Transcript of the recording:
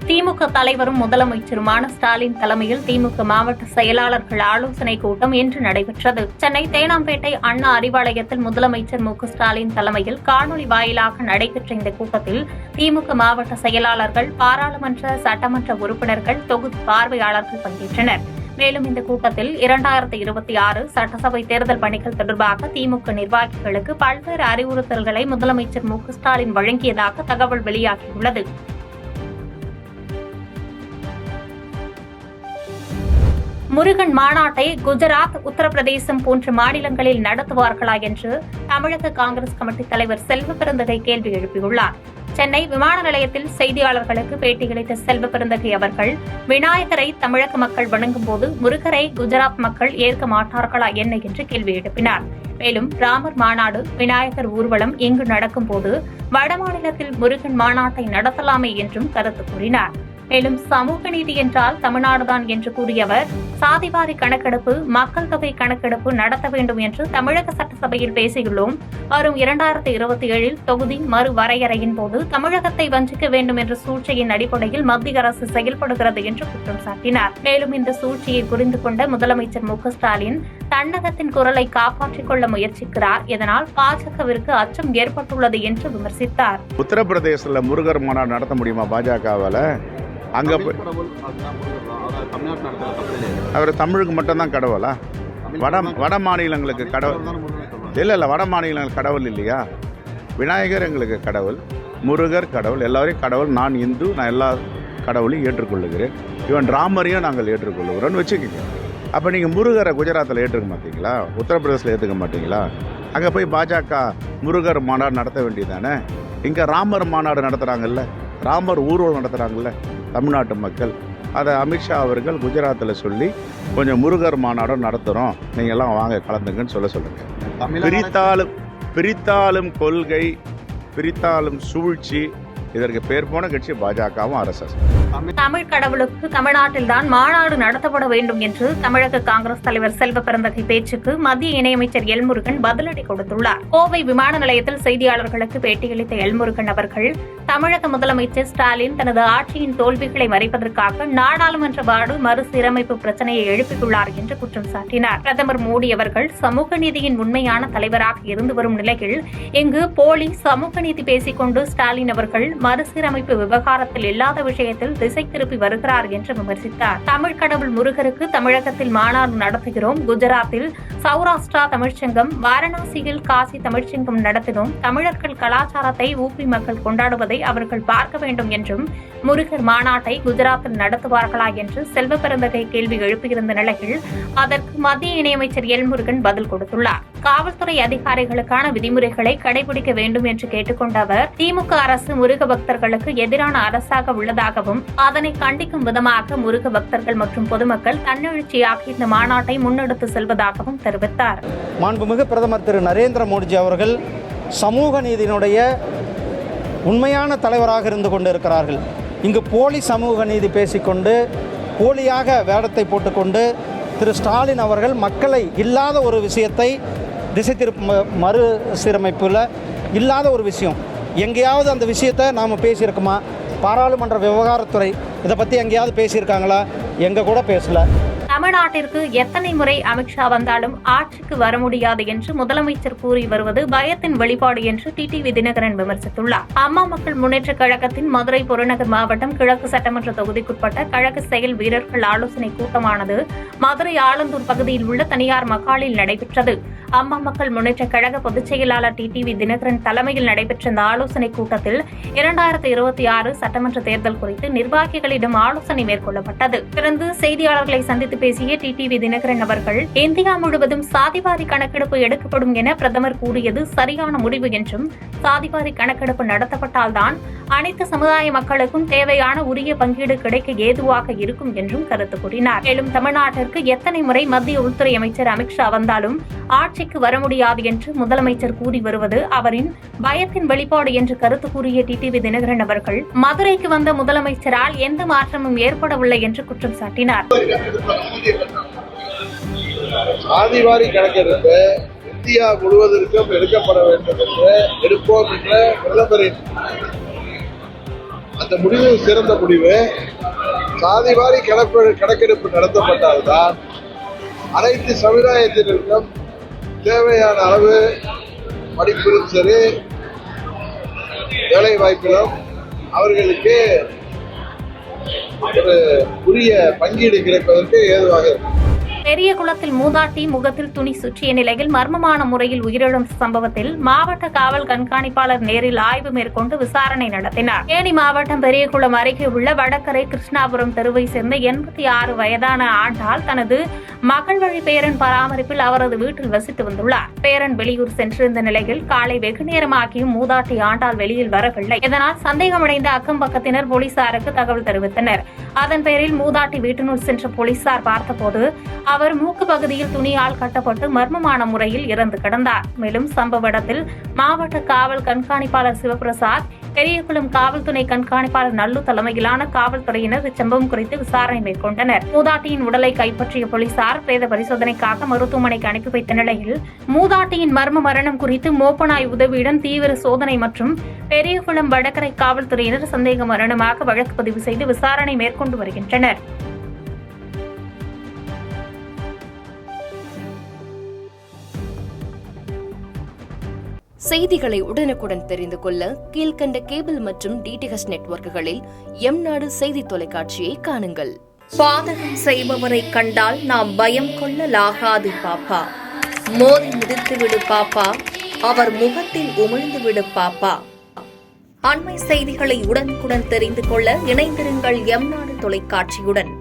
திமுக தலைவரும் முதலமைச்சருமான ஸ்டாலின் தலைமையில் திமுக மாவட்ட செயலாளர்கள் ஆலோசனை கூட்டம் இன்று நடைபெற்றது. சென்னை தேனாம்பேட்டை அண்ணா அறிவாலயத்தில் முதலமைச்சர் மு.க.ஸ்டாலின் தலைமையில் காணொலி வாயிலாக நடைபெற்ற இந்த கூட்டத்தில் திமுக மாவட்ட செயலாளர்கள், பாராளுமன்ற, சட்டமன்ற உறுப்பினர்கள், தொகுதி பார்வையாளர்கள் பங்கேற்றனர். மேலும் இந்த கூட்டத்தில் 2026 சட்டசபை தேர்தல் பணிகள் தொடர்பாக திமுக நிர்வாகிகளுக்கு பல்வேறு அறிவுறுத்தல்களை முதலமைச்சர் மு.க.ஸ்டாலின் வழங்கியதாக தகவல் வெளியாகியுள்ளது. முருகன் மாநாட்டை குஜராத், உத்தரப்பிரதேசம் போன்ற மாநிலங்களில் நடத்துவார்களா என்று தமிழக காங்கிரஸ் கமிட்டி தலைவர் செல்வ பெருந்தகை கேள்வி எழுப்பியுள்ளார். சென்னை விமான நிலையத்தில் செய்தியாளர்களுக்கு பேட்டியளித்த செல்வ பெருந்தகை அவர்கள், விநாயகரை தமிழக மக்கள் வணங்கும் போது முருகரை குஜராத் மக்கள் ஏற்க மாட்டார்களா என்ன என்று கேள்வி எழுப்பினார். மேலும் ராமர் மாநாடு, விநாயகர் ஊர்வலம் இங்கு நடக்கும் போது வடமாநிலத்தில் முருகன் மாநாட்டை நடத்தலாமே என்றும் கருத்து கூறினார். மேலும் சமூக நீதி என்றால் தமிழ்நாடுதான் என்று கூறிய அவர், சாதிவாரி கணக்கெடுப்பு, மக்கள் தொகை கணக்கெடுப்பு நடத்த வேண்டும் என்று தமிழக சட்டசபையில் பேசியுள்ளோம். வரும் 2027 தொகுதி மறுவரையறையின் போது தமிழகத்தை வஞ்சிக்க வேண்டும் என்ற சூழ்ச்சியின் அடிப்படையில் மத்திய அரசு செயல்படுகிறது என்று குற்றம் சாட்டினார். மேலும் இந்த சூழ்ச்சியை புரிந்து கொண்ட முதலமைச்சர் மு.க.ஸ்டாலின் தன்னகத்தின் குரலை காப்பாற்றிக் கொள்ள முயற்சிக்கிறார். இதனால் பாஜகவிற்கு அச்சம் ஏற்பட்டுள்ளது என்று விமர்சித்தார். உத்தரப்பிரதேசத்தில் முருகர் மாநாடு நடத்த முடியுமா பாஜகவால? அங்க அவர் தமிழுக்கு மட்டும்தான் கடவுளா? வட மாநிலங்களுக்கு கடவுள் இல்ல. வட மாநிலங்களுக்கு கடவுள் இல்லையா? விநாயகர் எங்களுக்கு கடவுள், முருகர் கடவுள், எல்லாரையும் கடவுள். நான் இந்து, நான் எல்லா கடவுளையும் ஏற்றுக்கொள்ளுகிறேன். இவன் ராமரையும் நாங்கள் ஏற்றுக்கொள்ளுகிறோன்னு வச்சுக்கோங்க. அப்போ நீங்கள் முருகரை குஜராத்தில் ஏற்றுக்க மாட்டீங்களா? உத்தரப்பிரதேசில் ஏற்றுக்க மாட்டீங்களா? அங்கே போய் பாஜக முருகர் மாநாடு நடத்த வேண்டியதானே? இங்கே ராமர் மாநாடு நடத்துகிறாங்கல்ல, ராமர் ஊர்வலம் நடத்துகிறாங்கல்ல தமிழ்நாட்டு மக்கள். அதை அமித்ஷா அவர்கள் குஜராத்தில் சொல்லி கொஞ்சம் முருகர் மாநாடும் நடத்துகிறோம், நீங்கள் எல்லாம் வாங்க கலந்துங்கன்னு சொல்லுங்கள். பிரித்தாலும் கொள்கை, பிரித்தாலும் சூழ்ச்சி, இதற்கு பேர் போன கட்சி பாஜகவும் RSS. தமிழ் கடவுளுக்கு தமிழ்நாட்டில்தான் மாநாடு நடத்தப்பட வேண்டும் என்று தமிழக காங்கிரஸ் தலைவர் செல்வ பெருந்தகை பேச்சுக்கு மத்திய இணையமைச்சர் எல்முருகன் பதிலடி கொடுத்துள்ளார். கோவை விமான நிலையத்தில் செய்தியாளர்களுக்கு பேட்டியளித்த எல்முருகன் அவர்கள், தமிழக முதலமைச்சர் ஸ்டாலின் தனது ஆட்சியின் தோல்விகளை மறைப்பதற்காக நாடாளுமன்ற வார்டு மறுசீரமைப்பு பிரச்சனையை எழுப்பியுள்ளார் என்று குற்றம் சாட்டினார். பிரதமர் மோடி அவர்கள் சமூக நீதியின் உண்மையான தலைவராக இருந்து வரும் நிலையில் இங்கு போலி சமூக நீதி பேசிக் கொண்டு ஸ்டாலின் அவர்கள் மறுசீரமைப்பு விவகாரத்தில் இல்லாத விஷயத்தில் திசை திருப்பி வருகிறார் என்று விமர்சித்தார். தமிழ் கடவுள் முருகருக்கு தமிழகத்தில் மாநாடு நடத்துகிறோம், குஜராத்தில் சௌராஷ்டிரா தமிழ்ச்சங்கம், வாரணாசியில் காசி தமிழ்ச்சங்கம் நடத்தினோம். தமிழர்கள் கலாச்சாரத்தை ஊபி மக்கள் கொண்டாடுவதை அவர்கள் பார்க்க வேண்டும் என்றும், முருகர் மாநாட்டை குஜராத்தில் நடத்துவார்களா என்று செல்வ பெருந்தகை கேள்வி எழுப்பியிருந்த நிலையில் அதற்கு மத்திய இணையமைச்சர் எல்முருகன் பதில் கொடுத்துள்ளார். காவல்துறை அதிகாரிகளுக்கான விதிமுறைகளை கடைபிடிக்க வேண்டும் என்று கேட்டுக்கொண்ட அவர், திமுக அரசு முருக பக்தர்களுக்கு எதிரான அரசாக உள்ளதாகவும் அதனை கண்டிக்கும் விதமாக முருக பக்தர்கள் மற்றும் பொதுமக்கள் தன்னெழுச்சியாக இந்த மாநாட்டை முன்னெடுத்து செல்வதாகவும் தெரிவித்தார். மாண்புமிகு பிரதமர் திரு நரேந்திர மோடிஜி அவர்கள் சமூக நீதியினுடைய உண்மையான தலைவராக இருந்து கொண்டிருக்கிறார்கள். இங்கு போலி சமூக நீதி பேசிக்கொண்டு போலியாக வேடத்தை போட்டுக்கொண்டு திரு ஸ்டாலின் அவர்கள் மக்களை இல்லாத ஒரு விஷயத்தை திசை திருப்பு மறுசீரமைப்பில் இல்லாத ஒரு விஷயம், எங்கேயாவது அந்த விஷயத்தை நாம் பேசியிருக்கோமா? பாராளுமன்ற விவகாரத்துறை இதை பற்றி எங்கேயாவது பேசியிருக்காங்களா? எங்கே கூட பேசல. தமிழ்நாட்டிற்கு எத்தனை முறை அமித்ஷா வந்தாலும் ஆட்சிக்கு வர முடியாது என்று முதலமைச்சர் கூறி வருவது பயத்தின் வெளிப்பாடு என்று டிடிவி தினகரன் விமர்சித்துள்ளார். அம்மா மக்கள் முன்னேற்ற கழகத்தின் மதுரை புறநகர் மாவட்டம் கிழக்கு சட்டமன்ற தொகுதிக்குட்பட்ட கழக செயல் வீரர்கள் ஆலோசனை கூட்டமானது மதுரை ஆலந்தூர் பகுதியில் உள்ள தனியார் மகாலில் நடைபெற்றது. அம்மா மக்கள் முன்னேற்ற கழக பொதுச் செயலாளர் டிடிவி தினகரன் தலைமையில் நடைபெற்ற இந்த ஆலோசனை கூட்டத்தில் 2026 சட்டமன்ற தேர்தல் குறித்து நிர்வாகிகளிடம் ஆலோசனை மேற்கொள்ளப்பட்டது. தொடர்ந்து செய்தியாளர்களை சந்தித்து பேசிய டிடிவி தினகரன் அவர்கள், இந்தியா முழுவதும் சாதிவாரி கணக்கெடுப்பு எடுக்கப்படும் என பிரதமர் கூறியது சரியான முடிவு என்றும், சாதிவாரி கணக்கெடுப்பு நடத்தப்பட்டால்தான் அனைத்து சமுதாய மக்களுக்கும் தேவையான உரிய பங்கீடு கிடைக்க ஏதுவாக இருக்கும் என்றும் கருத்து கூறினார். மேலும் தமிழ்நாட்டிற்கு எத்தனை முறை மத்திய உள்துறை அமைச்சர் அமித்ஷா வந்தாலும் ஆட்சிக்கு வர முடியாது என்று முதலமைச்சர் கூறி வருவது அவரின் பயத்தின் வெளிப்பாடு என்று கருத்து கூறிய டிடிவி தினகரன் அவர்கள், மதுரைக்கு வந்த முதலமைச்சரால் எந்த மாற்றமும் ஏற்படவில்லை என்று குற்றம் சாட்டினார். சாதிவாரி கணக்கெடுப்பு இந்தியா முழுவதற்கும் எடுக்கப்பட வேண்டும் என்று எடுப்போம் என்ற பிரதமரின் அந்த முடிவு சிறந்த முடிவு. சாதிவாரி கணக்கெடுப்பு நடத்தப்பட்டால்தான் அனைத்து சமுதாயத்தினருக்கும் தேவையான அளவு படிப்பிலும் சரி வேலை வாய்ப்பிலும் அவர்களுக்கு ஒரு உரிய பங்கீடு கிடைப்பதற்கு ஏதுவாக இருக்கும். பெரிய குளத்தில் மூதாட்டி முகத்தில் துணி சுற்றிய நிலையில் மர்மமான முறையில் உயிரிழந்த சம்பவத்தில் மாவட்ட காவல் கண்காணிப்பாளர் நேரில் ஆய்வு மேற்கொண்டு விசாரணை நடத்தினார். தேனி மாவட்டம் பெரியகுளம் அருகே உள்ள வடகரை கிருஷ்ணாபுரம் தெருவை சேர்ந்த 86 வயதான ஆண்டாள் தனது மகள் வழி பேரன் பராமரிப்பில் அவரது வீட்டில் வசித்து வந்துள்ளார். பேரன் வெளியூர் சென்றிருந்த நிலையில் காலை வெகு நேரமாகியும் மூதாட்டி ஆண்டாள் வெளியில் வரவில்லை. இதனால் சந்தேகமடைந்த அக்கம் பக்கத்தினர் போலீசாருக்கு தகவல் தெரிவித்தனர். அதன் பேரில் மூதாட்டி வீட்டினுள் சென்ற போலீசார் பார்த்தபோது அவர் மூக்கு பகுதியில் துணியால் கட்டப்பட்டு மர்மமான முறையில் இறந்து கிடந்தார். மேலும் சம்பவ இடத்தில் மாவட்ட காவல் கண்காணிப்பாளர் சிவபிரசாத், பெரியகுளம் காவல் துணை கண்காணிப்பாளர் நல்லு தலைமையிலான காவல்துறையினர் இச்சம்பவம் குறித்து விசாரணை மேற்கொண்டனர். மூதாட்டியின் உடலை கைப்பற்றிய போலீசார் பிரேத பரிசோதனைக்காக மருத்துவமனைக்கு அனுப்பி வைத்த நிலையில் மூதாட்டியின் மர்ம மரணம் குறித்து மோப்பநாய் உதவியுடன் தீவிர சோதனை மற்றும் பெரியகுளம் வடகரை காவல்துறையினர் சந்தேக மரணமாக வழக்கு பதிவு செய்து விசாரணை மேற்கொண்டு வருகின்றனர். செய்திகளை உடனுக்குடன் தெரிந்து கொள்ள கீழ்கண்ட கேபிள் மற்றும் டிடிஎச் நெட்வொர்க்குகளில் எம்நாடு செய்தி தொலைக்காட்சியை காணுங்கள். பாதகம் செய்பவரை கண்டால் நாம் பயம் கொள்ளலாகாது பாப்பா. மோதி மிதித்து விடு பாப்பா, அவர் முகத்தில் உமிழ்ந்து விடு பாப்பா. அண்மை செய்திகளை உடனுக்குடன் தெரிந்து கொள்ள இணைந்திருங்கள் எம்நாடு தொலைக்காட்சியுடன்.